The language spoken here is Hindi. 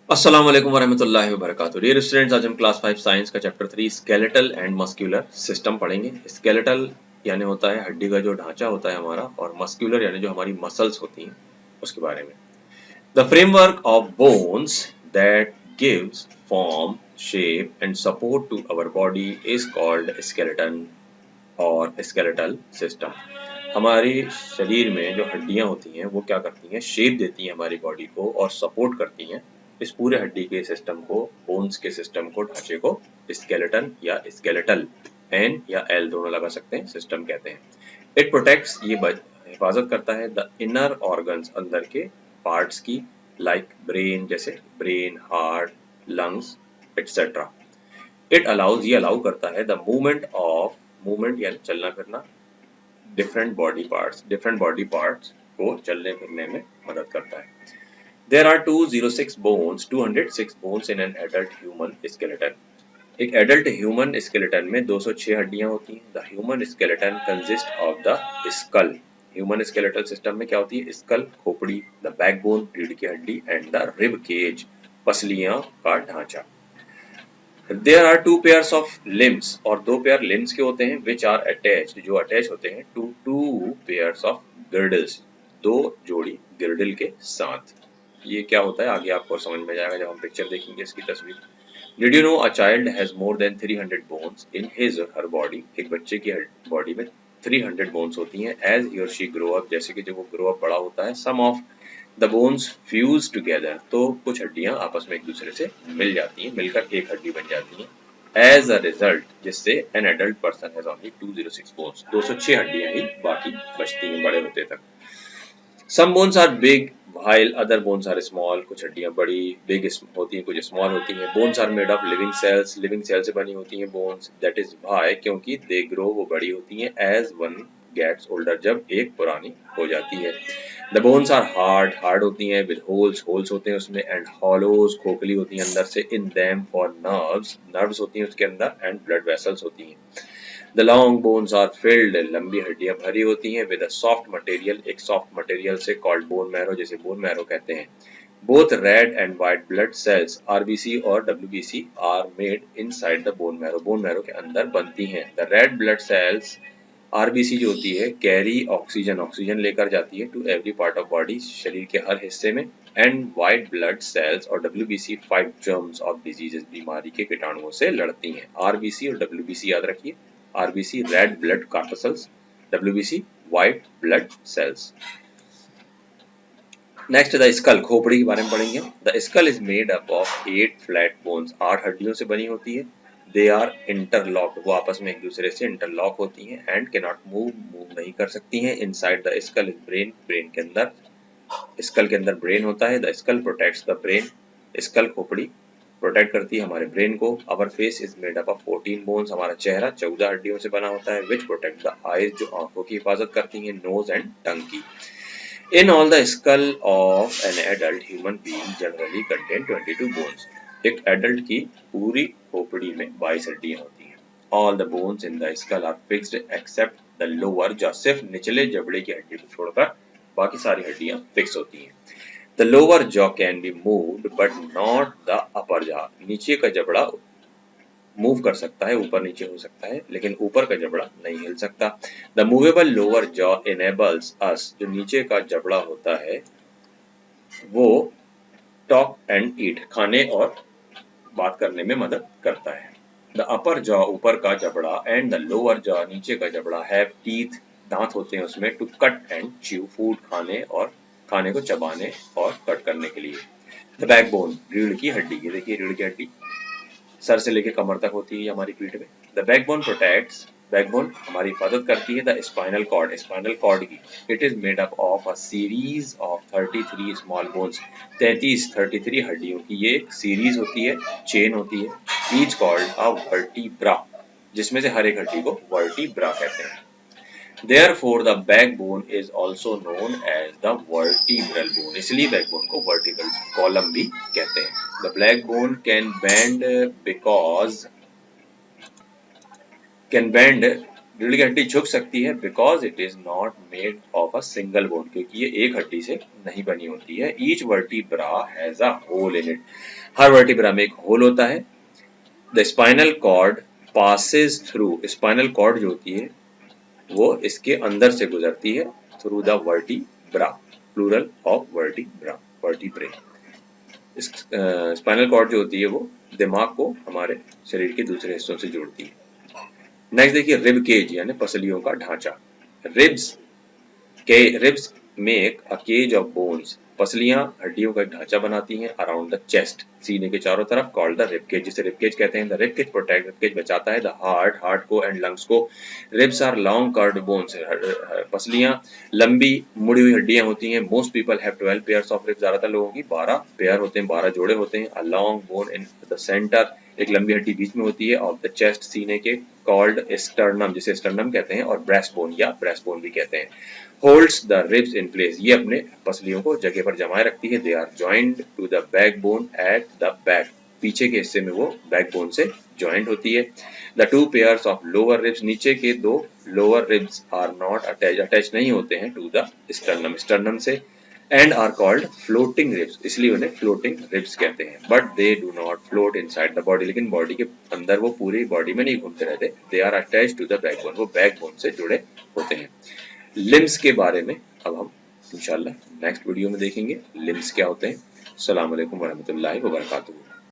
अस्सलाम वालेकुम वरहमतुल्लाहि वबरकातुहू। डियर स्टूडेंट्स, आज हम क्लास 5 साइंस का chapter 3 skeletal and muscular system पढ़ेंगे। स्केलेटल यानी होता है हड्डी का जो ढांचा होता है हमारा, और मस्कुलर यानी जो हमारी मसल्स होती हैं उसके बारे में। The framework of bones that gives form, shape and support to our body is called skeleton और स्केलेटल सिस्टम। हमारे शरीर में जो हड्डियां होती हैं वो क्या करती हैं, शेप देती हैं हमारी बॉडी को और सपोर्ट करती हैं इस पूरे हड्डी के सिस्टम को, बोन्स के सिस्टम को, ढांचे को स्केलेटन या स्केलेटल, एन या एल दोनों लगा सकते हैं, सिस्टम कहते हैं। इट प्रोटेक्ट्स, ये हिफाजत करता है द इनर ऑर्गन्स, अंदर के पार्ट्स की, लाइक ब्रेन, जैसे brain, heart, lungs etcetera. It allows, ये अलाउ करता है द मूवमेंट ऑफ, मूवमेंट यानी चलना फिरना, डिफरेंट बॉडी पार्ट्स को चलने फिरने में मदद करता है। There are 206 bones in an adult human skeleton. एक एडल्ट ह्यूमन स्केलेटन में 206 हड्डियां होती हैं। The human skeleton consist of the skull, human skeletal system में क्या होती है, स्कल खोपड़ी, द बैकबोन रीढ़ की हड्डी, एंड द रिब केज पसलियां का ढांचा। There are two pairs of limbs, और दो पेयर लिम्स के होते हैं, which are attached, जो अटैच होते हैं, to two pairs of girdles, दो जोड़ी गिर्डल के साथ। ये क्या होता है आगे आपको समझ में जाएगा जब हम पिक्चर देखेंगे इसकी तस्वीर। Did you know a child has more than 300 bones in his or her body? एक बच्चे की बॉडी में 300 बोन्स होती हैं। As he or she grow up, जैसे कि जब वो ग्रो अप बड़ा होता है, some of the bones fuse together, तो कुछ हड्डियां आपस में एक दूसरे से मिल जाती हैं, मिलकर एक हड्डी बन जाती हैं। एज अ रिजल्ट, जिससे an adult person has only 206 bones, 206 हड्डियां ही बाकी बचती हैं बड़े होते तक। Some bones are big while other bones are small, कुछ हड्डियां बड़ी बिग होती हैं, कुछ स्मॉल होती हैं। Bones are made of living cells, living cell से बनी होती हैं बोन्स। दैट इज व्हाई, क्योंकि दे ग्रो, वो बड़ी होती हैं, एज वन गेट्स ओल्डर, जब एक पुरानी हो जाती है। The bones are hard, hard होती हैं, विद होल्स, होल्स होते हैं उसमें, एंड हॉलोज, खोखली होती हैं अंदर से, in them for nerves, nerves होती हैं उसके अंदर, एंड ब्लड वेसल्स होती हैं। The long bones are filled, लंबी हड्डियां भरी होती हैं, विद अ सॉफ्ट मटेरियल, एक सॉफ्ट मटेरियल से, कॉल्ड बोन मैरो, जैसे बोन मैरो कहते हैं। Both red and white blood cells, RBC और WBC, are made inside the bone marrow, bone marrow के अंदर बनती हैं। The red blood cells, RBC जो होती है, कैरी ऑक्सीजन, ऑक्सीजन लेकर जाती है to every part of body, शरीर के हर हिस्से में। एंड व्हाइट ब्लड सेल्स और WBC fight germs of diseases, बीमारी के कीटाणुओं से लड़ती हैं। आरबीसी और डब्ल्यूबीसी याद रखिए, RBC red blood corpuscles, WBC white blood sales. Next the skull, खोपड़ी के बारे में पढ़ेंगे। The skull is made up of 8 flat bones, 8 हड्डियों से बनी होती है। दे आर इंटरलॉक्ड, वो आपस में एक दूसरे से इंटरलॉक होती हैं, and can not move, move नहीं कर सकती हैं। Inside the skull is brain, brain के अंदर, स्कल के अंदर ब्रेन होता है। The skull protects the brain, skull खोपड़ी प्रोटेक्ट करती है हमारे ब्रेन को। Our face is made up of 14 bones, हमारा चेहरा 14 हड्डियों से बना होता है, विच प्रोटेक्ट द आईज, जो आंखों की हिफाजत करती हैं, नोज एंड टंग की। In all, the skull of an adult human being generally contain 22 bones. एक एडल्ट की पूरी खोपड़ी में 22 हड्डियां होती हैं। All the bones in the skull are fixed except the lower jaw, सिर्फ निचले जबड़े की हड्डी को छोड़कर बाकी सारी हड्डियां फिक्स होती हैं। The lower jaw can be moved but not the upper jaw. नीचे का जबड़ा मूव कर सकता है, ऊपर नीचे हो सकता है, लेकिन ऊपर का जबड़ा नहीं हिल सकता। The movable lower jaw enables us, जो नीचे का जबड़ा होता है वो टॉक एंड ईट, खाने और बात करने में मदद करता है। द अपर जॉ, ऊपर का जबड़ा, एंड द लोअर जॉ, नीचे का जबड़ा, हैव टीथ, दांत होते हैं उसमें, to cut and chew, food खाने और खाने को चबाने और कट करने के लिए। द बैकबोन, रीढ़ की हड्डी, ये देखिए रीढ़ की हड्डी सर से लेकर कमर तक होती है हमारी पीठ में। द बैकबोन प्रोटेक्ट्स, बैकबोन हमारी हिफाजत करती है the spinal cord, spinal cord की। It is made up of a series of 33 small bones, 33 हड्डियों की ये एक सीरीज होती है, चेन होती है। ईच कॉल्ड अ वर्टिब्रा, जिसमें से हर एक हड्डी को वर्टिब्रा कहते हैं। Therefore, the backbone is also known as the vertebral bone. इसलिए बैकबोन को वर्टिकल कॉलम भी कहते हैं। The backbone can bend रीढ़ की हड्डी झुक सकती है because it is not made of a single bone, क्योंकि ये एक हड्डी से नहीं बनी होती है। Each vertebra has a hole in it, हर वर्टिब्रा में एक होल होता है। The spinal cord passes through, spinal cord जो होती है वो इसके अंदर से गुजरती है, through the vertebra, plural of vertebra, vertebrae. Spinal cord जो होती है वो दिमाग को हमारे शरीर के दूसरे हिस्सों से जोड़ती है। नेक्स्ट देखिए रिब केज यानी पसलियों का ढांचा। Ribs make a cage of bones, पसलियां हड्डियों का एक ढांचा बनाती हैं अराउंड द चेस्ट, सीने के चारों तरफ, कॉल्ड द रिब केज, जिसे रिब केज कहते हैं। The rib cage protect, rib cage बचाता है द हार्ट को एंड लंग्स को। Ribs are long curved bones, पसलियां लंबी मुड़ी हुई हड्डियां होती हैं। Most people have 12 pairs of ribs, ज्यादातर लोगों की 12 पेयर होते हैं, 12 जोड़े होते हैं। A long bone in the centre, एक लंबी हड्डी बीच में होती है, ऑफ द चेस्ट, सीने के, कॉल्ड स्टर्नम, जिसे स्टर्नम कहते हैं, और ब्रेस्ट बोन या ब्रेस्ट बोन भी कहते हैं। Holds the ribs in place, ये अपने पसलियों को जगह पर जमाए रखती है। They are joined to the back bone at the back, पीछे के हिस्से में वो बैक बोन से जॉइंट होती है। The two pairs of lower ribs, नीचे के दो lower ribs are not attach नहीं होते हैं टू द स्टर्नम, स्टर्नम से, and are called floating ribs, इसलिए उन्हें फ्लोटिंग रिब्स कहते हैं। But they do not float inside the body, लेकिन बॉडी के अंदर वो पूरी बॉडी में नहीं घूमते रहते। They are attach to the backbone, वो बैकबोन से जुड़े होते हैं। लिम्स के बारे में अब हम इंशाल्लाह नेक्स्ट वीडियो में देखेंगे लिम्स क्या होते हैं। अस्सलाम वालेकुम वरहमतुल्लाहि वबरकातुहू।